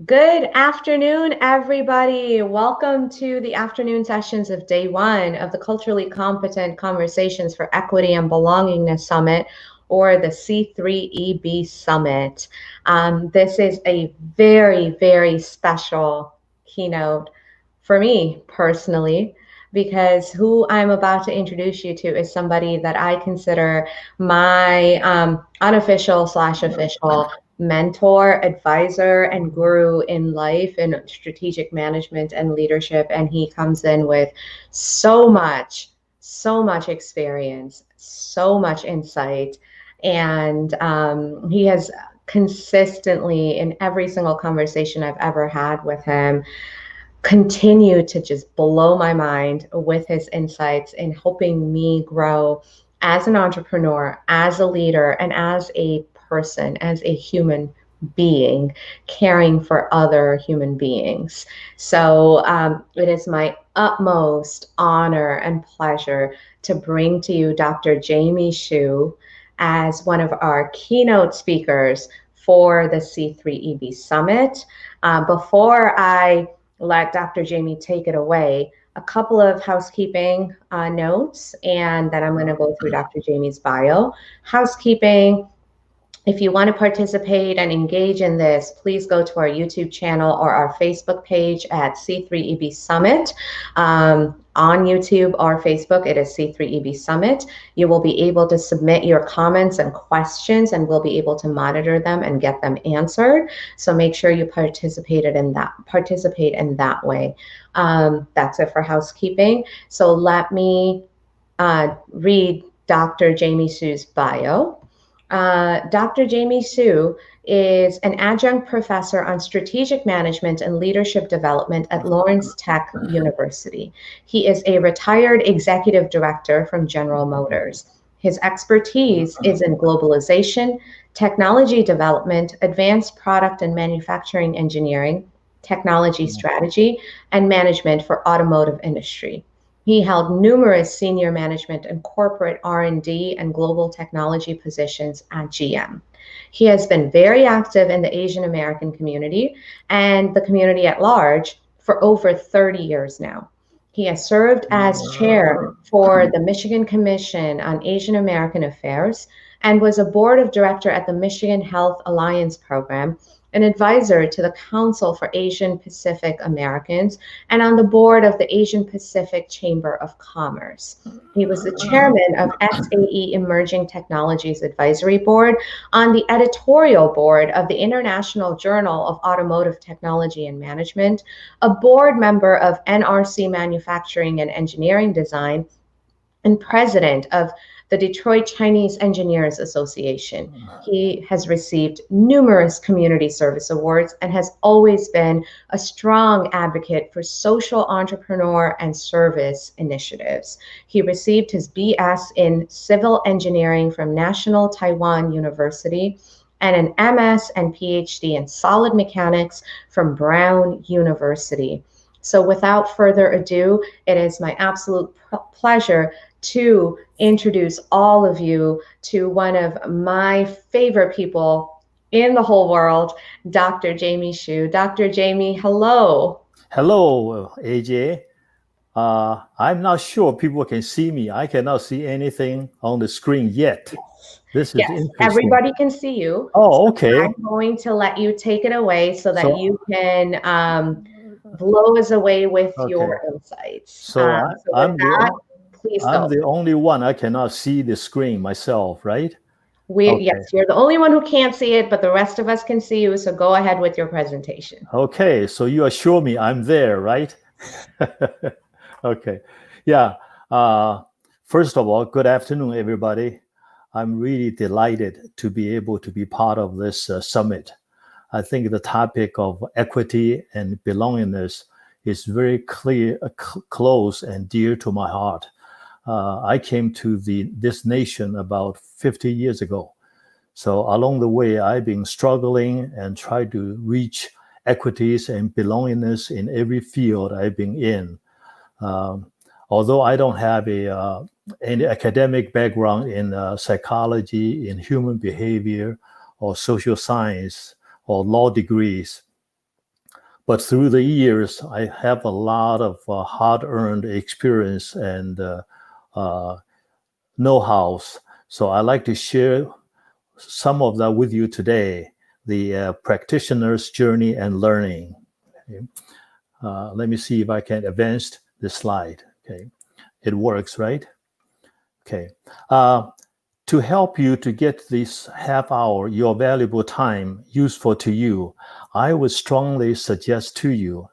Good afternoon, everybody. Welcome to the afternoon sessions of day one of the Culturally Competent Conversations for Equity and Belongingness Summit, or the C3EB Summit. This is a very, very special keynote for me personally, because who I'm about to introduce you to is somebody that I consider my unofficial/official mentor, advisor, and guru in life in strategic management and leadership. And he comes in with so much experience, so much insight. And he has consistently, in every single conversation I've ever had with him, continue to just blow my mind with his insights in helping me grow as an entrepreneur, as a leader, and as a person, as a human being, caring for other human beings. So it is my utmost honor and pleasure to bring to you Dr. Jamie Hsu as one of our keynote speakers for the C3EB Summit. Before I let Dr. Jamie take it away, a couple of housekeeping notes, and then I'm going to go through Dr. Jamie's bio. Housekeeping: if you want to participate and engage in this, please go to our YouTube channel or our Facebook page at C3EB Summit. On YouTube or Facebook, it is C3EB Summit. You will be able to submit your comments and questions, and we'll be able to monitor them and get them answered. So make sure you participate in that way. That's it for housekeeping. So let me read Dr. Jamie Hsu's bio. Dr. Jamie Hsu is an adjunct professor on strategic management and leadership development at Lawrence Tech University. He is a retired executive director from General Motors. His expertise is in globalization, technology development, advanced product and manufacturing engineering, technology strategy, and management for automotive industry. He held numerous senior management and corporate R&D and global technology positions at GM. He has been very active in the Asian American community and the community at large for over 30 years now. He has served as chair for the Michigan Commission on Asian American Affairs and was a board of director at the Michigan Health Alliance Program, an advisor to the Council for Asian Pacific Americans, and on the board of the Asian Pacific Chamber of Commerce. He was the chairman of SAE Emerging Technologies Advisory Board, on the editorial board of the International Journal of Automotive Technology and Management, a board member of NRC Manufacturing and Engineering Design, and president of the Detroit Chinese Engineers Association. He has received numerous community service awards and has always been a strong advocate for social entrepreneur and service initiatives. He received his BS in civil engineering from National Taiwan University and an MS and PhD in solid mechanics from Brown University. So without further ado, it is my absolute pleasure to introduce all of you to one of my favorite people in the whole world, Dr. Jamie Hsu. Dr. Jamie, hello. Hello, AJ. I'm not sure people can see me. I cannot see anything on the screen yet. This is interesting. Everybody can see you. Oh, okay. So I'm going to let you take it away so that you can blow us away with your insights. So I'm the only one. I cannot see the screen myself, right? Yes, you're the only one who can't see it, but the rest of us can see you. So go ahead with your presentation. Okay, so you assure me I'm there, right? Okay, yeah. First of all, good afternoon, everybody. I'm really delighted to be able to be part of this summit. I think the topic of equity and belongingness is very clear, close and dear to my heart. I came to this nation about 50 years ago. So along the way, I've been struggling and tried to reach equities and belongingness in every field I've been in. Although I don't have any academic background in psychology, in human behavior, or social science, or law degrees, But through the years, I have a lot of hard-earned experience and know-hows. So I like to share some of that with you today, the practitioner's journey and learning. Okay. Let me see if I can advance the slide. Okay, it works, right? Okay. To help you to get this half hour, your valuable time, useful to you, I would strongly suggest to you,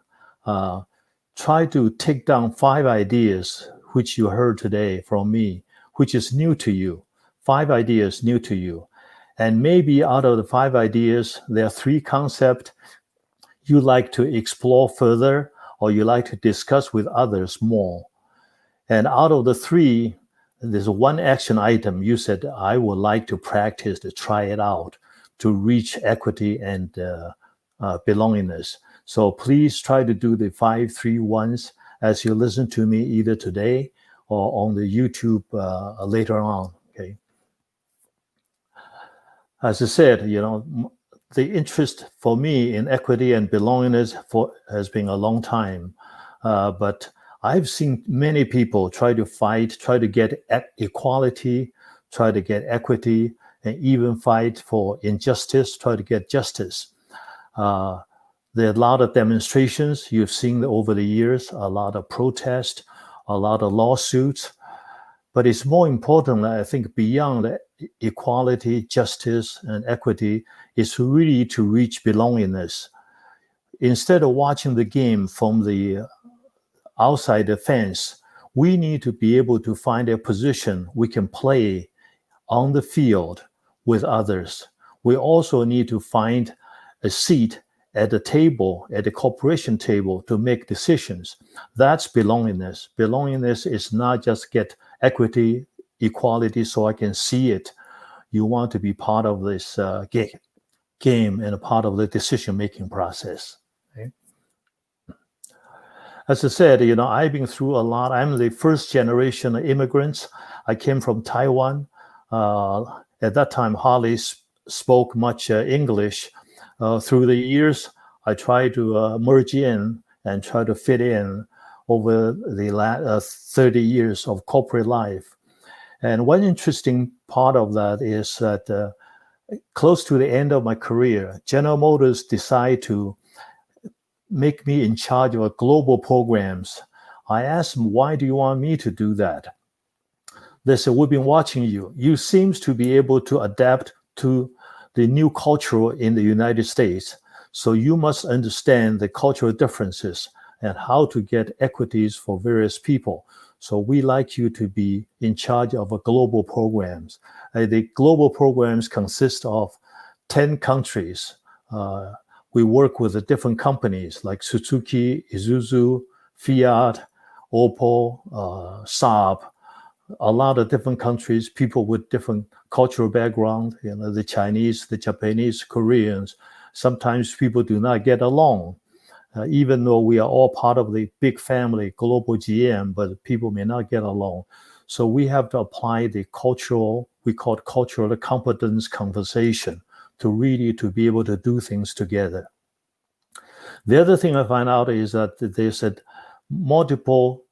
try to take down 5 ideas which you heard today from me, which is new to you. 5 ideas new to you. And maybe out of the 5 ideas, there are 3 concepts you like to explore further or you like to discuss with others more. And out of the 3, there's 1 action item you said, I would like to practice, to try it out, to reach equity and belongingness. So please try to do the 5, 3 ones as you listen to me either today or on the YouTube later on. Okay. As I said, the interest for me in equity and belongingness has been a long time, but I've seen many people try to fight, try to get equality, try to get equity, and even fight for injustice, try to get justice. There are a lot of demonstrations you've seen over the years, a lot of protests, a lot of lawsuits. But it's more important, I think, beyond equality, justice, and equity, is really to reach belongingness. Instead of watching the game from the outside the fence, we need to be able to find a position we can play on the field with others. We also need to find a seat at the table, at the corporation table, to make decisions. That's belongingness. Belongingness is not just get equity, equality, so I can see it. You want to be part of this game and a part of the decision-making process. Okay? As I said, I've been through a lot. I'm the first generation of immigrants. I came from Taiwan. At that time, hardly spoke much English. Through the years, I tried to merge in and try to fit in over the last 30 years of corporate life. And one interesting part of that is that close to the end of my career, General Motors decided to make me in charge of global programs. I asked them, why do you want me to do that? They said, we've been watching you. You seem to be able to adapt to the new culture in the United States. So you must understand the cultural differences and how to get equities for various people. So we like you to be in charge of global programs. The global programs consist of 10 countries. We work with the different companies like Suzuki, Isuzu, Fiat, Opel, Saab, a lot of different countries, people with different cultural background, the Chinese, the Japanese, Koreans. Sometimes people do not get along. Even though we are all part of the big family, global GM, but people may not get along. So we have to apply the cultural, we call it cultural competence conversation to really to be able to do things together. The other thing I find out is that they said multiple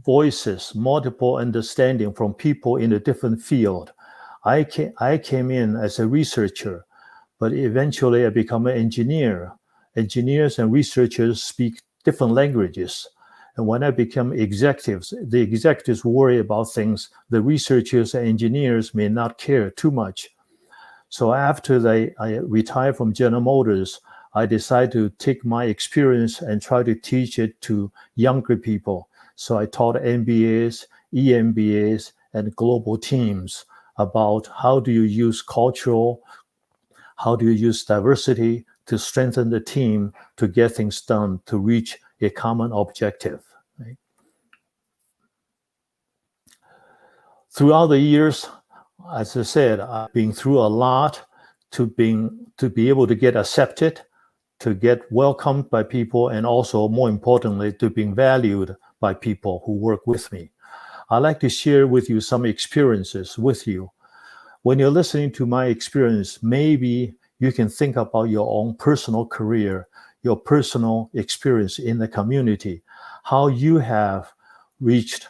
voices, multiple understanding from people in a different field. I came in as a researcher, but eventually I become an engineer. Engineers and researchers speak different languages. And when I become executives, the executives worry about things the researchers and engineers may not care too much. So after I retired from General Motors, I decided to take my experience and try to teach it to younger people. So I taught MBAs, EMBAs, and global teams about how do you use cultural, how do you use diversity to strengthen the team to get things done, to reach a common objective. Right? Throughout the years, as I said, I've been through a lot to be able to get accepted, to get welcomed by people, and also, more importantly, to be valued by people who work with me. I'd like to share with you some experiences with you. When you're listening to my experience, maybe you can think about your own personal career. your personal experience in the community, how you have reached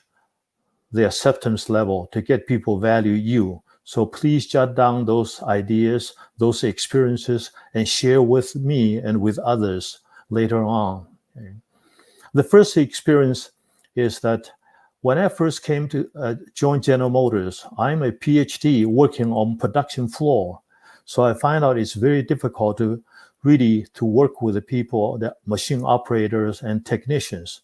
the acceptance level to get people value you. So please jot down those ideas, those experiences, and share with me and with others later on. Okay. The first experience is that when I first came to join General Motors, I'm a PhD working on production floor. So I find out it's very difficult to really to work with the people, the machine operators and technicians.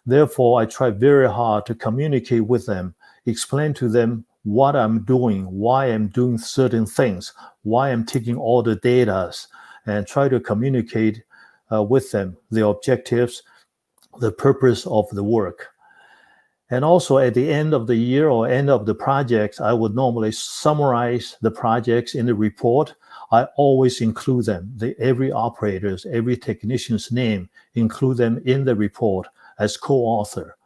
Therefore, I try very hard to communicate with them, explain to them what I'm doing, why I'm doing certain things, why I'm taking all the data, and try to communicate with them the objectives, the purpose of the work. And also at the end of the year or end of the projects, I would normally summarize the projects in the report. I always include them, every operator's, every technician's name, include them in the report as co-author.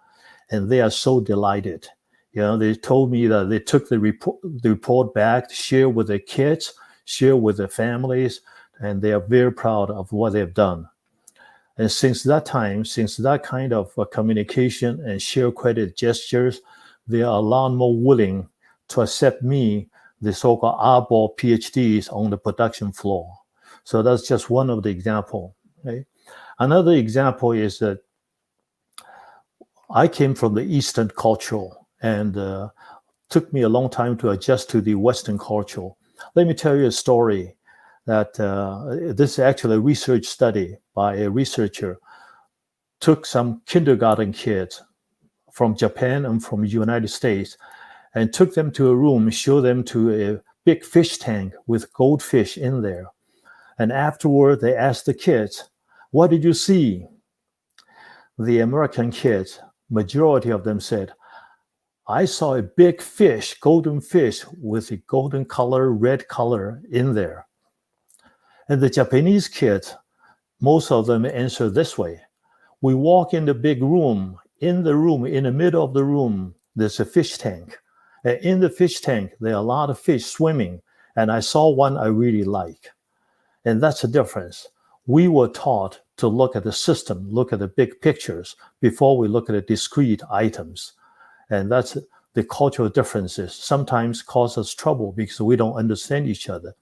And they are so delighted. You know, they told me that they took the report back, share with their kids, share with their families, and they are very proud of what they've done. And since that time, since that kind of communication and share credit gestures, they are a lot more willing to accept me, the so-called oddball PhDs on the production floor. So that's just one of the examples. Okay? Another example is that I came from the Eastern culture and took me a long time to adjust to the Western culture. Let me tell you a story that this is actually a research study by a researcher, took some kindergarten kids from Japan and from the United States and took them to a room, showed them to a big fish tank with goldfish in there. And afterward, they asked the kids, what did you see? The American kids, majority of them said, I saw a big fish, golden fish with a golden color, red color in there. And the Japanese kids, most of them answer this way. We walk in the big room, in the middle of the room, there's a fish tank. And in the fish tank, there are a lot of fish swimming. And I saw one I really like. And that's the difference. We were taught to look at the system, look at the big pictures before we look at the discrete items. And that's the cultural differences sometimes cause us trouble because we don't understand each other.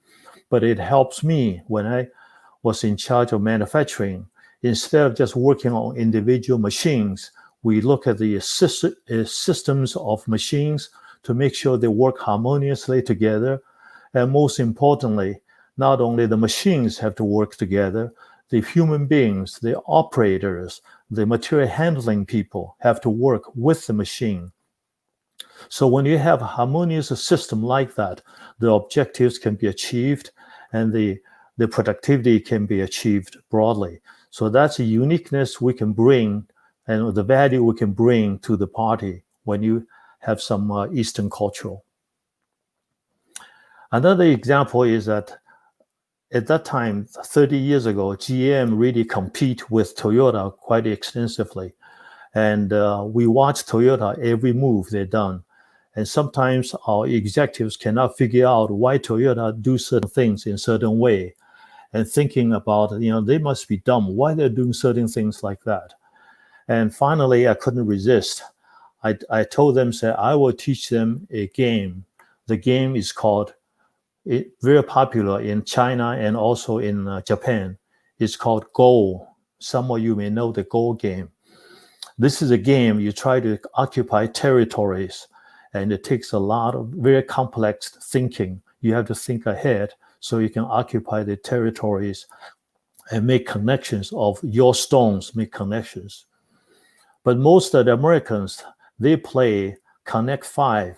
But it helps me when I was in charge of manufacturing. Instead of just working on individual machines, we look at the systems of machines to make sure they work harmoniously together. And most importantly, not only the machines have to work together, the human beings, the operators, the material handling people have to work with the machine. So when you have a harmonious system like that, the objectives can be achieved and the productivity can be achieved broadly. So that's a uniqueness we can bring and the value we can bring to the party when you have some Eastern culture. Another example is that at that time, 30 years ago, GM really compete with Toyota quite extensively. And we watch Toyota every move they've done. And sometimes our executives cannot figure out why Toyota do certain things in certain way. And thinking about, they must be dumb. Why they're doing certain things like that? And finally, I couldn't resist. I told them, say, I will teach them a game. The game is called, very popular in China and also in Japan. It's called Go. Some of you may know the Go game. This is a game you try to occupy territories, and it takes a lot of very complex thinking. You have to think ahead so you can occupy the territories and make connections of your stones, make connections. But most of the Americans, they play Connect 5.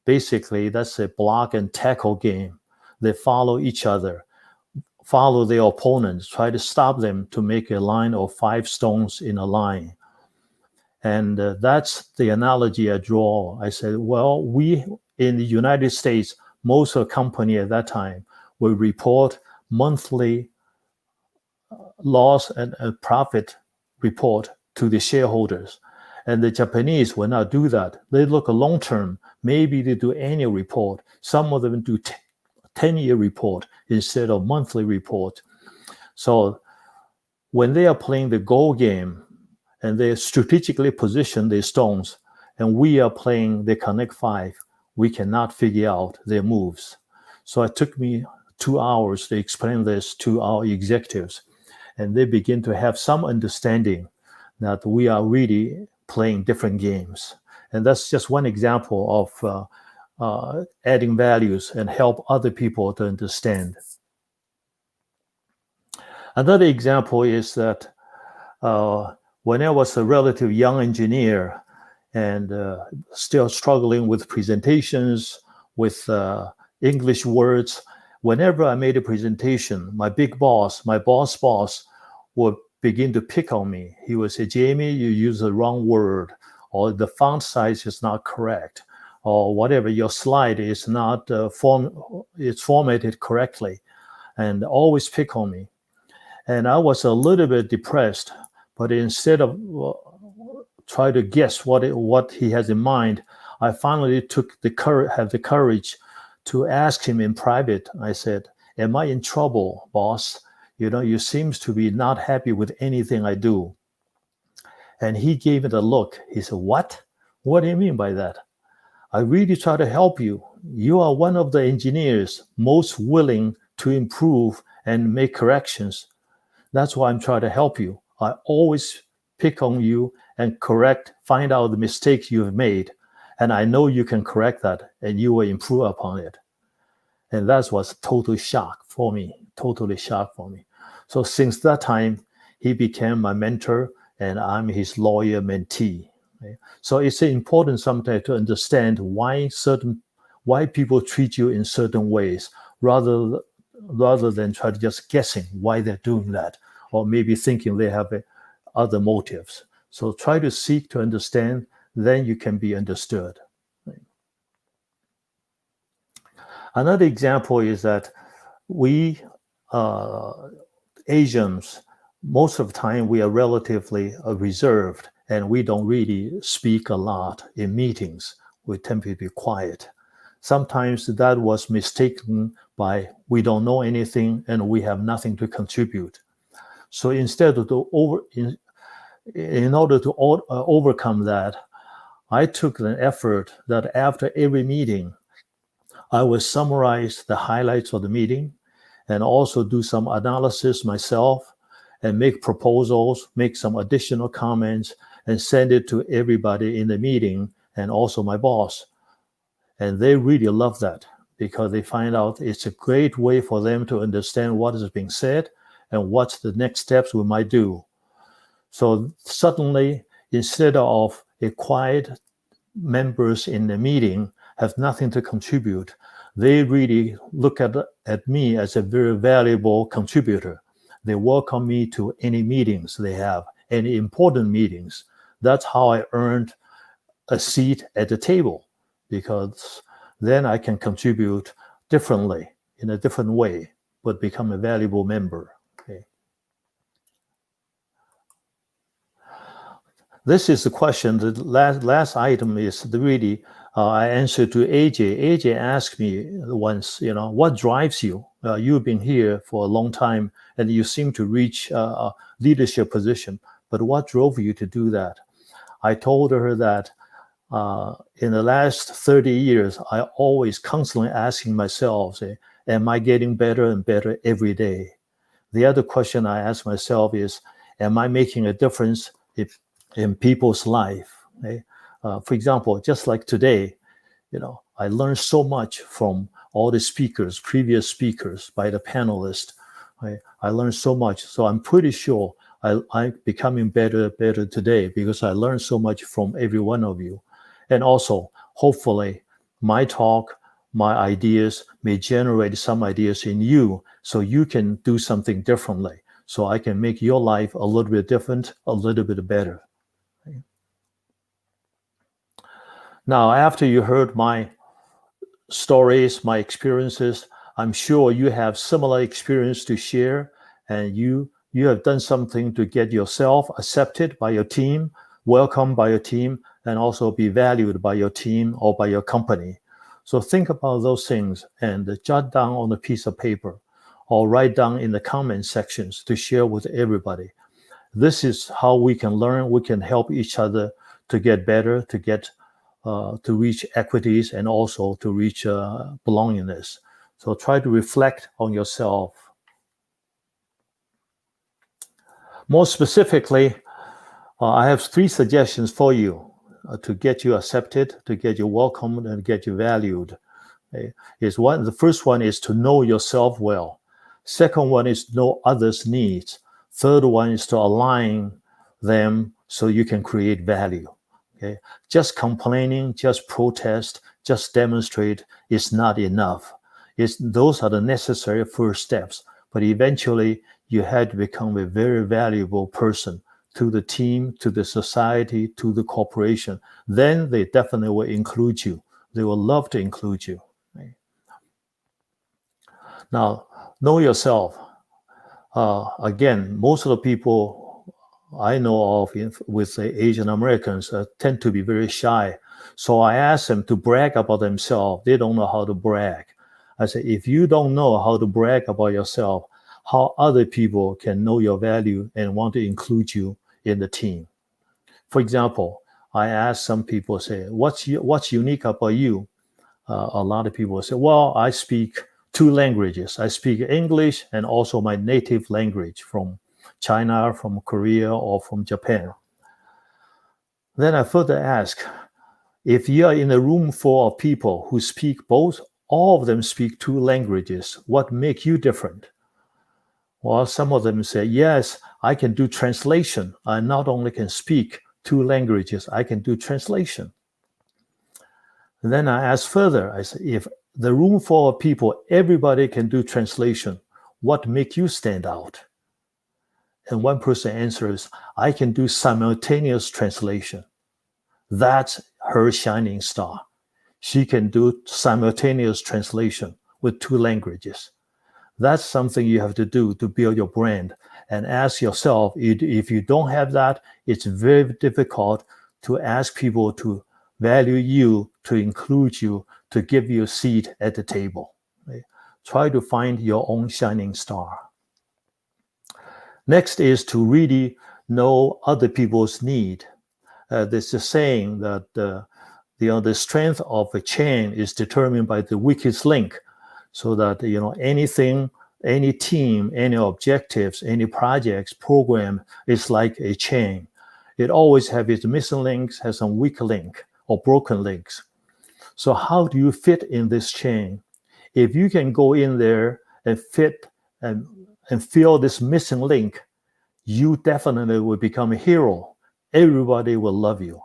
Basically, that's a block and tackle game. They follow each other, follow their opponents, try to stop them to make a line of 5 stones in a line. And that's the analogy I draw. I said, well, we in the United States, most of the company at that time will report monthly loss and profit report to the shareholders. And the Japanese will not do that. They look long term. Maybe they do annual report. Some of them do 10-year report instead of monthly report. So when they are playing the Go game and they strategically position their stones, and we are playing the Connect 5, we cannot figure out their moves. So it took me 2 hours to explain this to our executives, and they begin to have some understanding that we are really playing different games. And that's just one example of adding values and help other people to understand. Another example is that when I was a relative young engineer and still struggling with presentations, with English words, whenever I made a presentation, my big boss, my boss would begin to pick on me. He would say, Jamie, you use the wrong word, or the font size is not correct, or whatever, your slide is not it's formatted correctly, and always pick on me. And I was a little bit depressed, but instead of try to guess what he has in mind, I finally have the courage to ask him in private. I said, am I in trouble, boss? You seems to be not happy with anything I do. And he gave it a look. He said, what? What do you mean by that? I really try to help you. You are one of the engineers most willing to improve and make corrections. That's why I'm trying to help you. I always pick on you and find out the mistakes you have made. And I know you can correct that and you will improve upon it. And that was a total shock for me, totally shock for me. So since that time, he became my mentor and I'm his lawyer mentee. Okay? So it's important sometimes to understand why people treat you in certain ways rather than try to just guessing why they're doing that, or maybe thinking they have other motives. So try to seek to understand, then you can be understood. Another example is that we Asians, most of the time we are relatively reserved and we don't really speak a lot in meetings. We tend to be quiet. Sometimes that was mistaken by we don't know anything and we have nothing to contribute. So instead of in order to overcome that, I took an effort that after every meeting, I would summarize the highlights of the meeting and also do some analysis myself and make proposals, make some additional comments, and send it to everybody in the meeting and also my boss. And they really love that because they find out it's a great way for them to understand what is being said and what's the next steps we might do. So suddenly, instead of a quiet members in the meeting have nothing to contribute, they really look at me as a very valuable contributor. They welcome me to any meetings they have, any important meetings. That's how I earned a seat at the table, because then I can contribute differently, in a different way, but become a valuable member. Okay. This is the question. The last item is really I answered to AJ. AJ asked me once, what drives you? You've been here for a long time and you seem to reach a leadership position, but what drove you to do that? I told her that in the last 30 years, I always constantly asking myself, am I getting better and better every day? The other question I ask myself is, am I making a difference in people's life? Okay? For example, just like today, I learned so much from all the speakers, previous speakers, by the panelists. I learned so much. So I'm pretty sure I'm becoming better today because I learned so much from every one of you. And also, hopefully, my talk, my ideas may generate some ideas in you so you can do something differently. So I can make your life a little bit different, a little bit better. Now, after you heard my stories, my experiences, I'm sure you have similar experience to share, and you have done something to get yourself accepted by your team, welcomed by your team, and also be valued by your team or by your company. So think about those things and jot down on a piece of paper or write down in the comment sections to share with everybody. This is how we can learn. We can help each other to get better, to reach equities, and also to reach belongingness. So try to reflect on yourself. More specifically, I have 3 suggestions for you to get you accepted, to get you welcomed, and get you valued. Okay? The first one is to know yourself well. Second one is to know others' needs. Third one is to align them so you can create value. Okay? Just complaining, just protest, just demonstrate is not enough. Those are the necessary first steps. But eventually, you had to become a very valuable person to the team, to the society, to the corporation. Then they definitely will include you. They will love to include you. Right? Now, know yourself. Again, most of the people I know of with Asian Americans tend to be very shy. So I ask them to brag about themselves. They don't know how to brag. I say, if you don't know how to brag about yourself, how other people can know your value and want to include you in the team. For example, I ask some people, say, what's unique about you? A lot of people say, well, I speak 2 languages. I speak English and also my native language from China, from Korea, or from Japan. Then I further ask, if you are in a room full of people who speak both, all of them speak 2 languages, what makes you different? Well, some of them say, yes, I can do translation. I not only can speak 2 languages, I can do translation. And then I ask further, I say, if the room full of people, everybody can do translation, what makes you stand out? And one person answers, I can do simultaneous translation. That's her shining star. She can do simultaneous translation with 2 languages. That's something you have to do to build your brand. And ask yourself, if you don't have that, it's very difficult to ask people to value you, to include you, to give you a seat at the table. Right? Try to find your own shining star. Next is to really know other people's need. There's a saying that the strength of a chain is determined by the weakest link. So that anything, any team, any objectives, any projects, program is like a chain. It always has its missing links, has some weak link or broken links. So how do you fit in this chain? If you can go in there and fit and fill this missing link, you definitely will become a hero. Everybody will love you.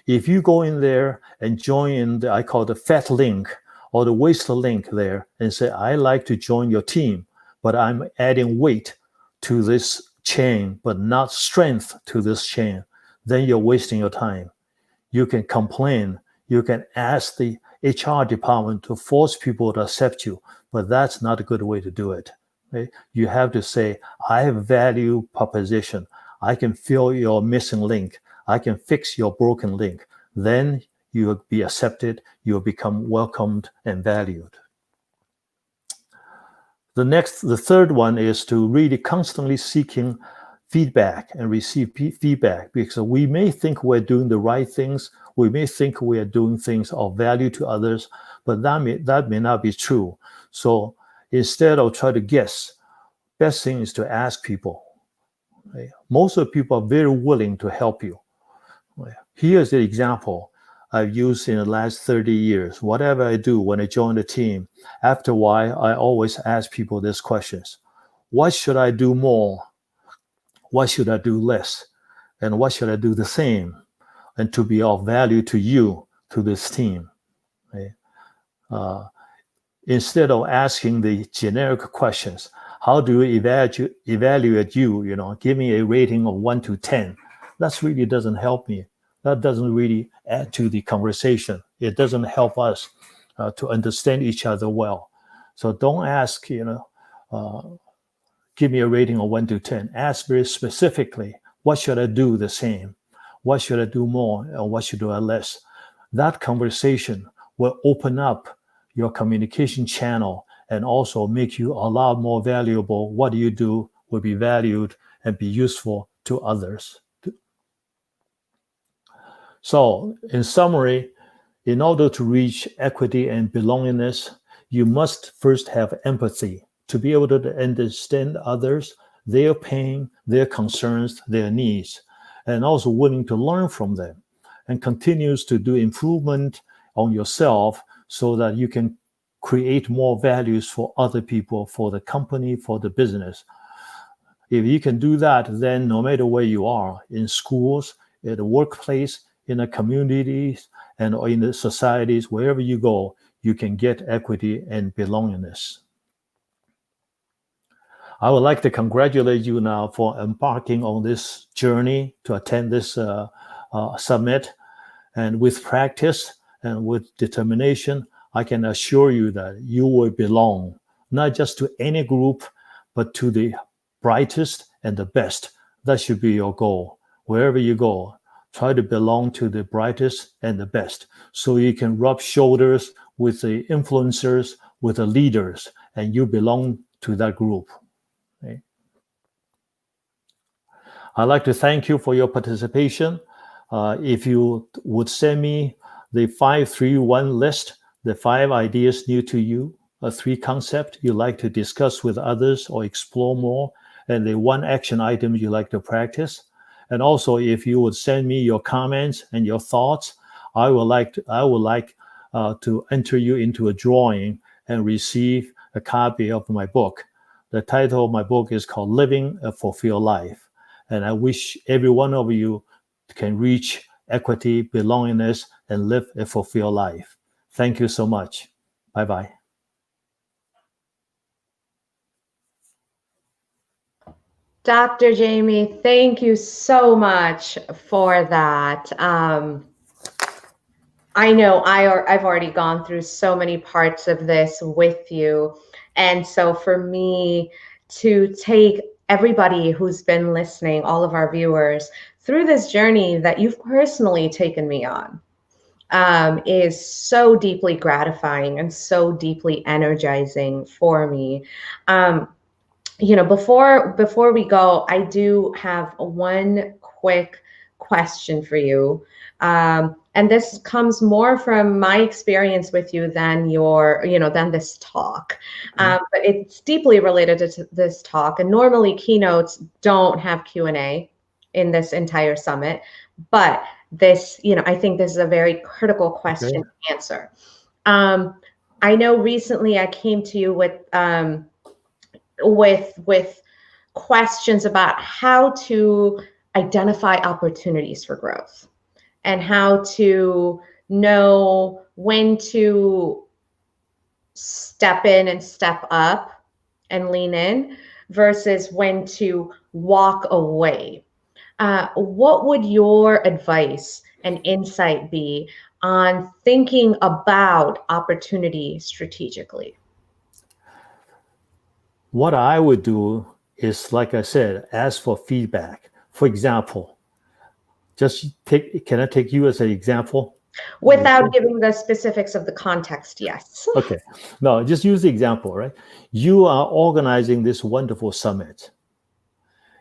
If you go in there and join in I call the fat link or the waist link there and say, I like to join your team, but I'm adding weight to this chain, but not strength to this chain, then you're wasting your time. You can complain. You can ask the HR department to force people to accept you, but that's not a good way to do it. Right? You have to say, I have value proposition. I can fill your missing link. I can fix your broken link. Then you will be accepted. You will become welcomed and valued. The third one is to really constantly seeking feedback and receive feedback, because we may think we're doing the right things. We may think we are doing things of value to others, but that may not be true. So instead of trying to guess, best thing is to ask people. Right? Most of the people are very willing to help you. Right? Here's the example I've used in the last 30 years. Whatever I do when I join the team, after a while, I always ask people these questions. What should I do more? What should I do less? And what should I do the same? And to be of value to you, to this team. Right? Instead of asking the generic questions, how do we evaluate you? Give me a rating of 1 to 10. That really doesn't help me. That doesn't really add to the conversation. It doesn't help us to understand each other well. So don't ask, give me a rating of 1 to 10. Ask very specifically, what should I do the same? What should I do more? Or what should I do less? That conversation will open up your communication channel and also make you a lot more valuable. What you do will be valued and be useful to others. So, in summary, in order to reach equity and belongingness, you must first have empathy to be able to understand others, their pain, their concerns, their needs, and also willing to learn from them and continues to do improvement on yourself so that you can create more values for other people, for the company, for the business. If you can do that, then no matter where you are, in schools, at the workplace, in the communities, and in the societies, wherever you go, you can get equity and belongingness. I would like to congratulate you now for embarking on this journey to attend this summit. And with practice and with determination, I can assure you that you will belong, not just to any group, but to the brightest and the best. That should be your goal. Wherever you go, try to belong to the brightest and the best so you can rub shoulders with the influencers, with the leaders, and you belong to that group. Okay? I'd like to thank you for your participation. If you would send me the 531 list, the 5 ideas new to you, 3 concepts you like to discuss with others or explore more, and the 1 action item you like to practice. And also, if you would send me your comments and your thoughts, I would like to enter you into a drawing and receive a copy of my book. The title of my book is called Living a Fulfilled Life. And I wish every one of you can reach equity, belongingness, and live a fulfilled life. Thank you so much. Bye-bye. Dr. Jamie, thank you so much for that. I know I've already gone through so many parts of this with you. And so for me to take everybody who's been listening, all of our viewers, through this journey that you've personally taken me on is so deeply gratifying and so deeply energizing for me. Before we go, I do have one quick question for you. And this comes more from my experience with you than than this talk. But it's deeply related to this talk. And normally keynotes don't have Q&A in this entire summit, but this, I think this is a very critical question to answer. I know recently I came to you with questions about how to identify opportunities for growth and how to know when to step in and step up and lean in versus when to walk away. What would your advice and insight be on thinking about opportunity strategically? What I would do is, like I said, ask for feedback. For example, can I take you as an example? Without giving the specifics of the context, yes. Okay. No, just use the example, right? You are organizing this wonderful summit.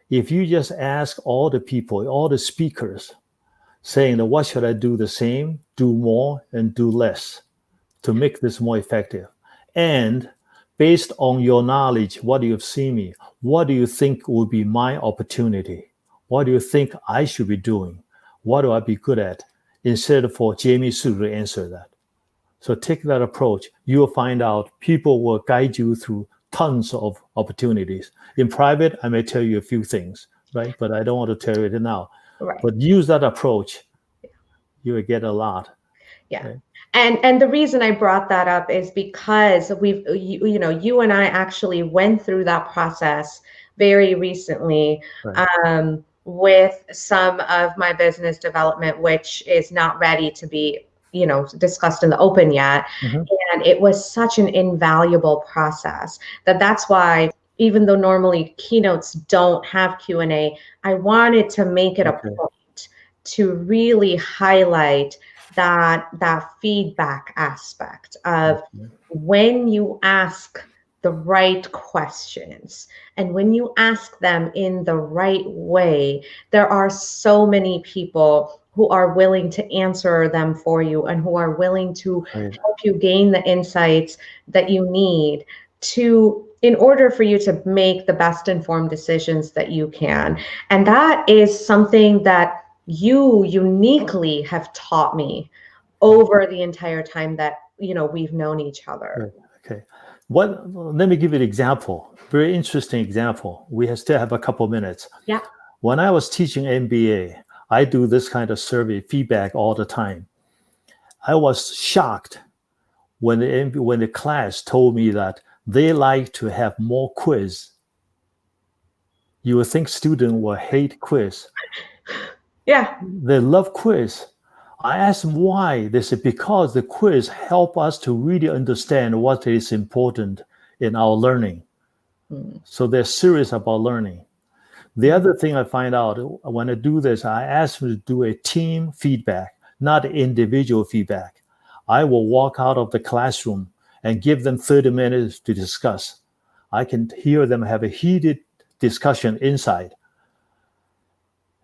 If you just ask all the people, all the speakers, saying that what should I do the same, do more, and do less to make this more effective? And based on your knowledge, what you've seen me, what do you think will be my opportunity? What do you think I should be doing? What do I be good at? Instead of for Jamie Su to answer that. So take that approach. You will find out people will guide you through tons of opportunities. In private, I may tell you a few things, right? But I don't want to tell you it now. Right. But use that approach. You will get a lot. Yeah. Okay. And the reason I brought that up is because you and I actually went through that process very recently. Right. With some of my business development, which is not ready to be, discussed in the open yet. Mm-hmm. And it was such an invaluable process that's why, even though normally keynotes don't have Q&A, I wanted to make it a point to really highlight that feedback aspect of when you ask the right questions. And when you ask them in the right way, there are so many people who are willing to answer them for you and who are willing to help you gain the insights that you need in order for you to make the best informed decisions that you can. And that is something that you uniquely have taught me over the entire time that we've known each other. Okay. Let me give you an example. Very interesting example. We still have a couple minutes. Yeah. When I was teaching MBA, I do this kind of survey feedback all the time. I was shocked when the class told me that they like to have more quiz. You would think students will hate quiz. Yeah. They love quiz. I asked them why. They said, because the quiz help us to really understand what is important in our learning. So they're serious about learning. The other thing I find out when I do this, I ask them to do a team feedback, not individual feedback. I will walk out of the classroom and give them 30 minutes to discuss. I can hear them have a heated discussion inside.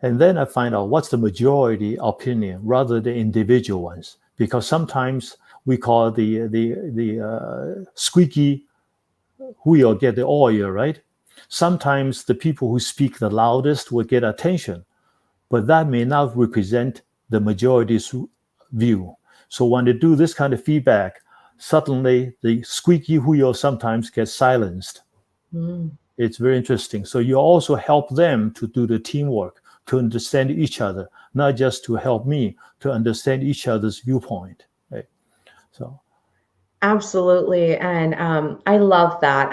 And then I find out what's the majority opinion rather than individual ones. Because sometimes we call the squeaky wheel get the oil, right? Sometimes the people who speak the loudest will get attention, but that may not represent the majority's view. So when they do this kind of feedback, suddenly the squeaky wheel sometimes gets silenced. It's very interesting. So you also help them to do the teamwork, to understand each other, not just to help me, to understand each other's viewpoint. Right? So. Absolutely. And I love that.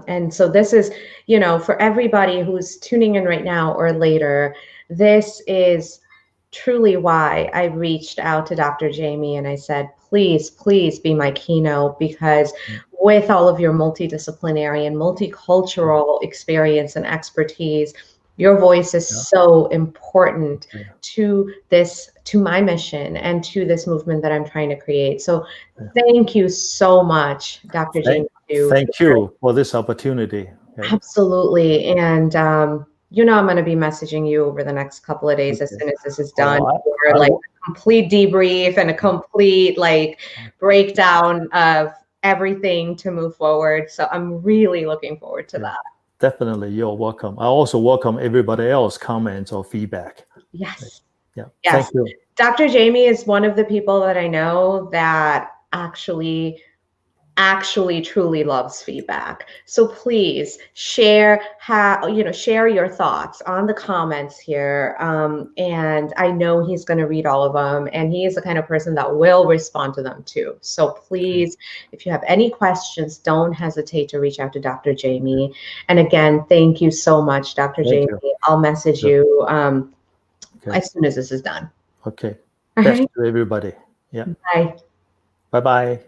And so this is, for everybody who's tuning in right now or later, this is truly why I reached out to Dr. Jamie and I said, please be my keynote, because with all of your multidisciplinary and multicultural experience and expertise, your voice is so important to my mission and to this movement that I'm trying to create. So thank you so much, Dr. Jamie. Thank you for this opportunity. Okay. Absolutely. And I'm going to be messaging you over the next couple of days as soon as this is done for a complete debrief and a complete breakdown of everything to move forward. So I'm really looking forward to that. Definitely, you're welcome. I also welcome everybody else comments or feedback. Yes. Yeah. Yes. Thank you. Dr. Jamie is one of the people that I know that actually truly loves feedback. So please share your thoughts on the comments here. And I know he's going to read all of them, and he is the kind of person that will respond to them too. So please, if you have any questions, don't hesitate to reach out to Dr. Jamie. And again, thank you so much, Dr. Jamie. I'll message you as soon as this is done. Okay. All Best right. to everybody. Yeah. Bye. Bye-bye.